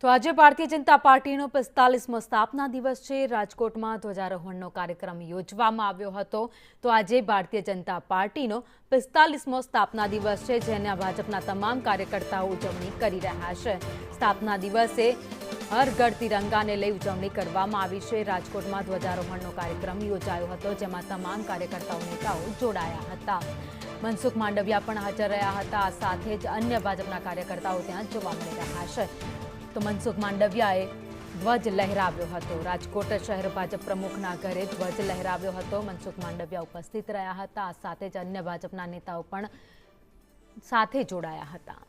તો આજે ભારતીય જનતા પાર્ટીનો 45મો સ્થાપના દિવસ છે। રાજકોટમાં ધ્વજારોહણનો કાર્યક્રમ યોજવામાં આવ્યો હતો। તો આજે ભારતીય જનતા પાર્ટીનો 45મો સ્થાપના દિવસ છે, જેના ભાજપના તમામ કાર્યકર્તાઓ ઉજવણી કરી રહ્યા છે। સ્થાપના દિવસે હર ઘર તિરંગાને લઈ ઉજવણી કરવામાં આવી છે। રાજકોટમાં ધ્વજારોહણનો કાર્યક્રમ યોજાયો હતો, જેમાં તમામ કાર્યકર્તાઓ નેતાઓ જોડાયા હતા। મનસુખ માંડવિયા પણ હાજર રહ્યા હતા। આ સાથે જ અન્ય ભાજપના કાર્યકર્તાઓ ત્યાં જોવા મળી રહ્યા છે। તો મનસુખ માંડવિયાએ ધ્વજ લહેરાવ્યો હતો। રાજકોટ શહેર ભાજપ પ્રમુખના ઘરે ધ્વજ લહેરાવ્યો હતો। મનસુખ માંડવિયા ઉપસ્થિત રહ્યા હતા। આ સાથે જ અન્ય ભાજપના નેતાઓ પણ સાથે જોડાયા હતા।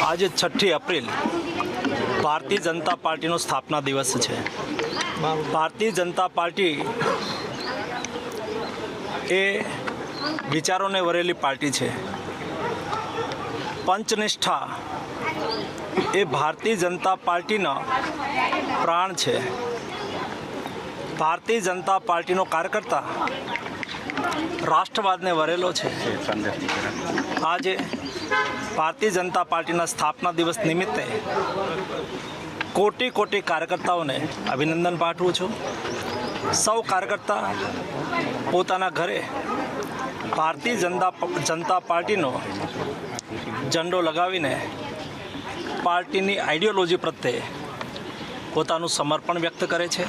आज 6 April Bharatiya Janata party no स्थापना दिवस है। भारतीय जनता पार्टी ए विचारों ने वरेली पार्टी है। पंचनिष्ठा ए भारतीय जनता पार्टी ना प्राण है। भारतीय जनता पार्टी नो कार्यकर्ता राष्ट्रवाद ने वरेलो है। आज भारतीय जनता पार्टी स्थापना दिवस निमित्ते कोटि कोटि कार्यकर्ताओं ने अभिनंदन पाठवुं छुं। सौ कार्यकर्ता पोताना घरे भारतीय जनता पार्टी नो झंडो लगावीने पार्टी नी आइडियोलॉजी प्रत्ये पोतानुं समर्पण व्यक्त करे छे।